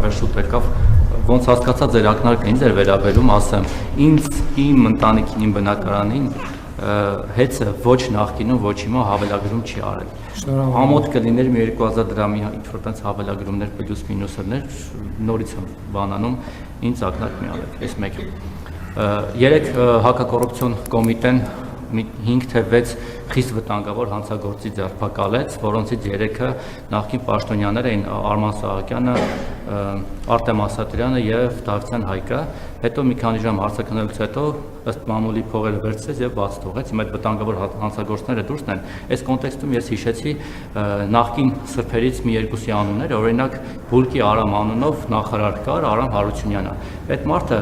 բավականապես շուտ եկավ, ոնց հասկացա ձեր ակնարկը ինձ էր վերաբերում, ասեմ, ինձ, իմ ընտանիքին, իմ բնակարանին հեծը ոչ նախկինում, ոչ հիմա հավելագրում չի արել։ Ամոթ կլիներ մի 2000 դրամի ինչ-որ տենց հավելագրումներ պլյուս մինուսներ, նորից եմ բանանում, ինձ ակնարկ մի արեք, այս մեկը։ Երեք հակակոռուպցիոն կոմիտեն 5 թե 6 խիստ վտանգավոր հանցագործի ձերբակալեց, որոնցից 3-ը նախկին պաշտոնյաներ էին Արման Սահակյանը, Արտեմ Ասատրյանը եւ Դավթյան Հայկը, հետո մի քանի ժամ հարցաքննելուց հետո ըստ մամուլի փողերը վերցրեց եւ բաց թողեց, հիմա այդ վտանգավոր հանցագործները դուրսն են։ Այս կոնտեքստում ես հիշեցի նախկին սրբերից մի երկուսի անունները, օրինակ Բուլկի Արամ անունով նախարար կար, Արամ Հարությունյանը։ Այդ մարդը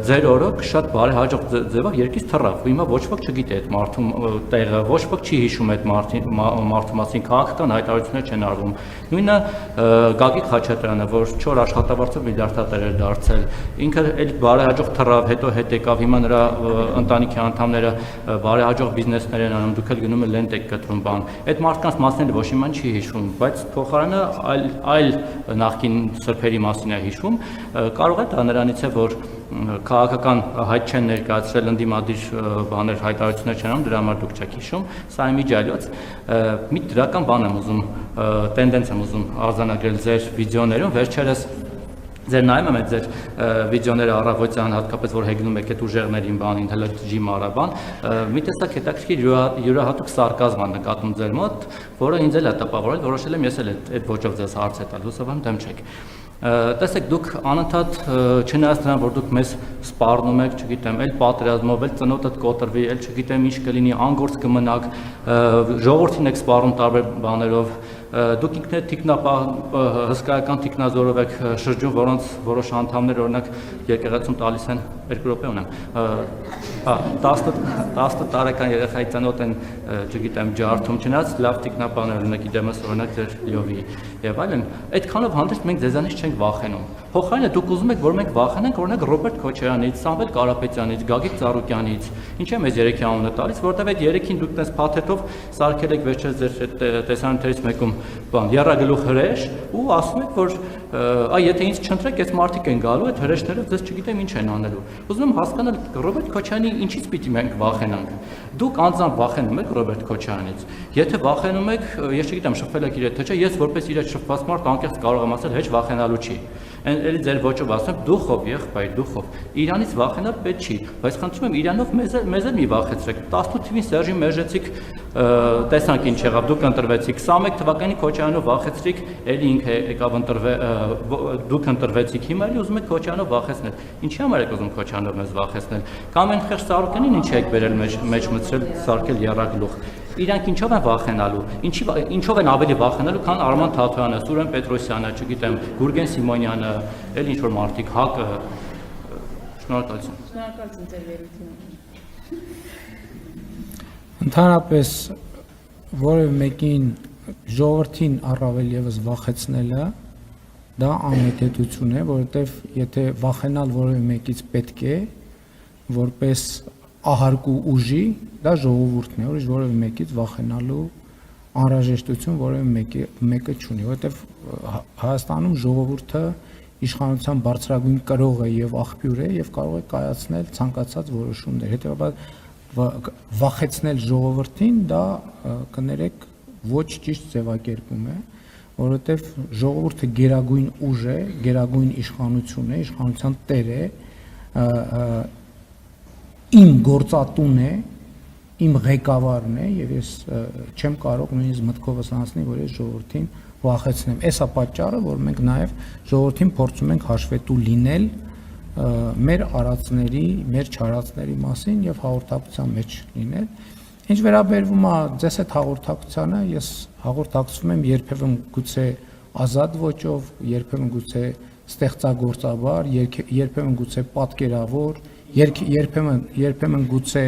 ձեր օրոք շատ բարեհաջող ձևով երկից թռավ, ու հիմա ոչ ոք չգիտի այդ մարդու տեղը, ոչ ոք չի հիշում այդ մարդու մասին, քաղաքական հայտարարություններ չեն արվում։ Նույնը Գագիկ Խաչատրյանը, որ 4 աշխատավարձով միլիարդատեր էր դարձել, ինքը էլ բարեհաջող թռավ, հետո հետ եկավ, հիմա նրա ընտանիքի անդամները բարեհաջող բիզնեսներ են անում, դուք էլ գնում եք լենտ եք կտրում բան։ Այդ մարդկանց մասն էլ ոչ իման չի հիշում, բայց փոխարենը այլ նախկին սրբերի մասին է հիշում, կարող է դա նրանից է, որ քաղաքական հայտ չեն ներկայացրել, ընդդիմադիր բաներ հայտարարություններ չեն անում, դրա համար դուք չեք հիշում, սա իմիջիալոց մի դրական բան եմ ուզում, տենդենս եմ ուզում արձանագրել ձեր վիդեոներում, վերջերս ձեր նայում եմ այդ ձեր վիդեոները առավոտյան, հատկապես որ հեգնում եք այդ ուժեղներին բանին, հələ ջի մարաբան, մի տեսակ հետաքրքիր յուրահատուկ սարկազմ է նկատում ձեր մոտ, որը ինձ էլ է տպավորել, որոշել եմ ես էլ այդ ոճով ձեզ հարց տալ, հուսով եմ դեմ չեք։ Տեսեք, դուք անընդհատ չնայած նրան, որ դուք մեզ սպառնում եք, չգիտեմ, էլ պատերազմով, էլ ծնոտդ կոտրվի, էլ չգիտեմ ինչ կլինի, անգործ կմնաք, ժողովրդին եք սպառում տարբեր բաներով, դուք ինքներդ հսկայական թիկնազորով եք շրջում, որոնց որոշ անդամներ օրինակ եկեղեցում տալիս են 2 րոպե ունեմ, 10 տարեկան երեխայի ծնոտ են, չգիտեմ, ջարդում, չնայած լավ թիկնապաներ ունեք իդեմս օրինակ ձեր լյովի եւ այլն, այդքանով հանդերձ մենք ձեզանից չենք վախենում։ Փոխարենը դուք ուզում եք, որ մենք վախենանք օրինակ Ռոբերտ Քոչարյանից, Սամվել Կարապետյանից, Գագիկ Ծառուկյանից, ինչ եմ այս երեքի անունը տալիս, որտեղ այդ երեքին դուք տես փաթեթով սարքել եք վերջերս ձեր տեսանյութերից մեկում բան, եռագլուխ հրեշ ու ասում եք, որ այ եթե ինձ չընտրեք, այս մարդիկ են գալու, այդ հրեշները ձեզ չգիտեմ ինչ են անելու։ Ուզում եմ հասկանալ Ռոբերտ Քոչարյանի ինչից պիտի մենք վախենանք։ Դուք անձամբ վախենում եք Ռոբերտ Քոչարյանից։ Եթե վախենում եք, ես չգիտեմ, շփվել եք իր հետ թե չէ, ես որպես իր հետ շփված մարդ անկեղծ կարող եմ ասել, հեչ վախենալու չի։ Էլի ձեր ոճով ասեմ, դուխով եղբայր, դուխով։ Իրանից վախենալ պետք չի, բայց խնդրում եմ իրանով մեզ էլ մի վախեցրեք։ 18 թվին Սերժի Մերժեցիք, տեսանք ինչ եղավ, դուք ընտրվեցիք, 21 թվականի Քոչարյանով վախեցրիք, էլի ինքը եկավ դուք ընտրվեցիք, հիմա էլի ուզում եք Քոչարյանով վախեցնել։ Ինչի համար եք ուզում Քոչարյանով մեզ վախեցնել։ Կամ այն խեղճ Սարգսյանին ինչ եք բերել մեջ մտցրել, սարքել եռագլուխ։ Իրանք ինչով են վախենալու, ինչով են ավելի վախենալու, քան Արման Թաթոյանը, Սուրեն Պետրոսյանը, չգիտեմ, Գուրգեն Սիմոնյանը, էլ ինչ-որ մարդիկ, ՀԱԿ-ը։ Շնորհակալություն։ Շնորհակալություն ձեր վերությունից։ Ընդհանրապես որևէ մեկին ժողովրդին առավել եւս վախեցնելը դա անհետեցություն է, որովհետեւ եթե վախենալ որևէ մեկից պետք է որպես ահարկու ուժի, դա ժողովուրդն է, ուրիշ որևէ մեկից վախենալու անհրաժեշտություն որևէ մեկը չունի, որովհետեւ Հայաստանում ժողովուրդը իշխանության բարձրագույն կրող է եւ աղբյուր է եւ կարող է կայացնել ցանկացած որոշումներ, հետեւաբար վախեցնել ժողովրդին դա կներեք ոչ ճիշտ ձևակերպում է, որովհետեւ ժողովուրդը գերագույն ուժ է, գերագույն իշխանություն է, իշխանության տեր է, իմ գործատուն է, իմ ղեկավարն է եւ ես չեմ կարող նույնիսկ մտքովս անցնել, որ ես ժողովրդին վախեցնեմ։ Էսա պատճառը, որ մենք նաեւ ժողովրդին փորձում ենք հաշվետու լինել մեր արածների, մեր չարածների մասին եւ հաղորդակցության մեջ լինել։ Ինչ վերաբերվում է ձեզ այդ հաղորդակցությանը, ես հաղորդակցվում եմ երբևէ գուցե ազատ ոճով, երբևէ գուցե ստեղծագործաբար, երբեմն գուցե պատկերավոր, երբեմն գուցե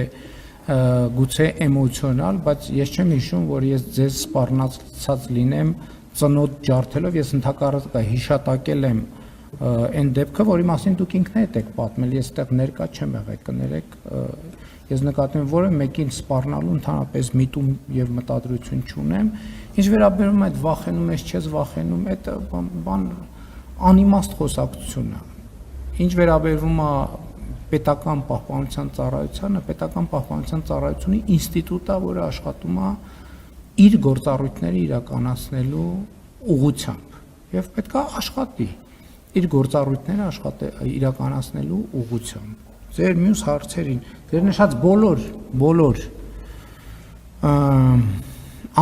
էմոցիոնալ, բայց ես չեմ հիշում, որ ես ձեզ սպառնացած լինեմ ծնոտ ջարդելով, ես ընդհակառակը հիշատակել եմ այն դեպքը, որի մասին դուք ինքներդ եք պատմել, ես այդտեղ ներկա չեմ եղել, կներեք, ես նկատում եմ, որը մեկին սպառնալու ընդհանրապես միտում եւ մտադրություն չունեմ։ Ինչ վերաբերում այդ վախենում ես, չես վախենում, այդ բան անիմաստ խոսակցություն է։ Ինչ վերաբերում է պետական պահպանության ծառայությանը, պետական պահպանության ծառայությունը ինստիտուտ է, որը աշխատում է իր գործառույթները իրականացնելու ուղղությամբ եւ պետք է աշխատի իր գործառույթները իրականացնելու ուղղությամբ։ Ձեր մյուս հարցերին, ձեր նշած բոլոր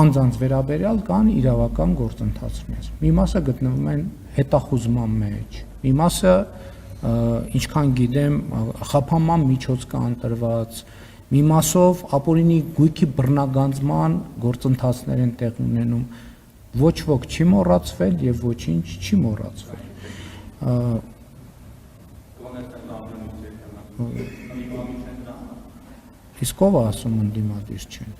անձանց վերաբերյալ կան իրավական գործընթացներ։ Մի մասը գտնվում են հետախուզման մեջ, մի մասը ինչքան գիտեմ խափանման միջոց կա ընտրված, մի մասով ապօրինի գույքի բռնագանձման գործընթացներ են տեղ ունենում, ոչ ոք չի մոռացվել եւ ոչինչ չի մոռացվել։ Իսկ ով ասում ընդդիմադիր չեն։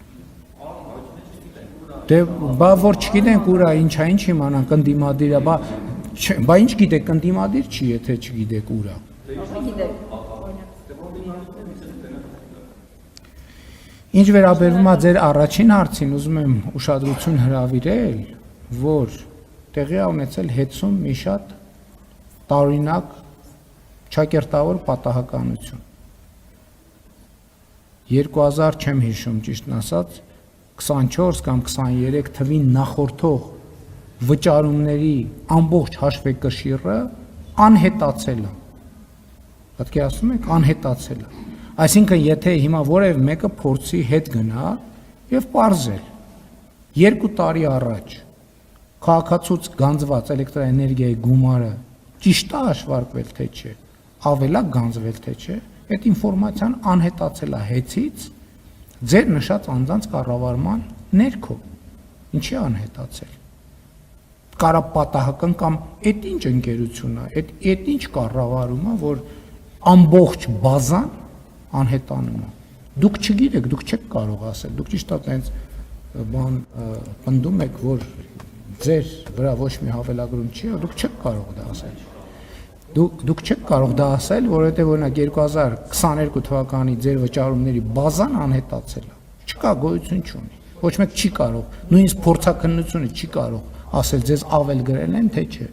Դե բա որ չգիտենք ուրա ինչա ինչ իմանանք ընդդիմադիր է, բա ինչ գիտեք ընդդիմադիր չի, եթե չգիտեք ուրա։ Ինչ վերաբերում է ձեր առաջին հարցին, ուզում եմ ուշադրություն հրավիրել, որ տեղի է ունեցել 60 մի շատ տարօրինակ ճակերտավոր պատահականություն։ 2000 չեմ հիշում ճիշտն ասած 24 կամ 23 թվին նախորդող վճարումների ամբողջ հաշվեկշիռը անհետացել է։ Պատկերացնում եք, անհետացել է։ Այսինքն, եթե հիմա որևէ մեկը փորձի հետ գնա եւ պարզել 2 տարի առաջ քաղաքացուց գանձված էլեկտրաէներգիայի գումարը ճիշտ է հաշվարկվել թե չէ, ավելա գանձվել թե չէ, այդ ինֆորմացիան անհետացել է հեծից ձեր նշած անձանց կառավարման ներքո։ Ինչի անհետացել։ Կարա պատահական կամ այդ ինչ ընկերություն է, այդ ինչ կառավարում է, որ ամբողջ բազան անհետանում է։ Դուք չգիտեք, դուք չեք կարող ասել, դուք ճիշտ է տենց բան պնդում եք, որ ձեր վրա ոչ մի հավելագրում չի, դուք չեք կարող դա ասել։ Դուք չեք կարող դա ասել, որովհետև օրինակ 2022 թվականի ձեր վճարումների բազան անհետացել է։ Չկա, գոյություն չունի։ Ոչ մեկ չի կարող, նույնիսկ փորձաքննությունը չի կարող ասել ձեզ ավել գրել են, թե չէ։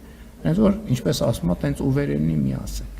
Հենց որ ինչպես ասում է, տենց ուվերենի մի ասեք։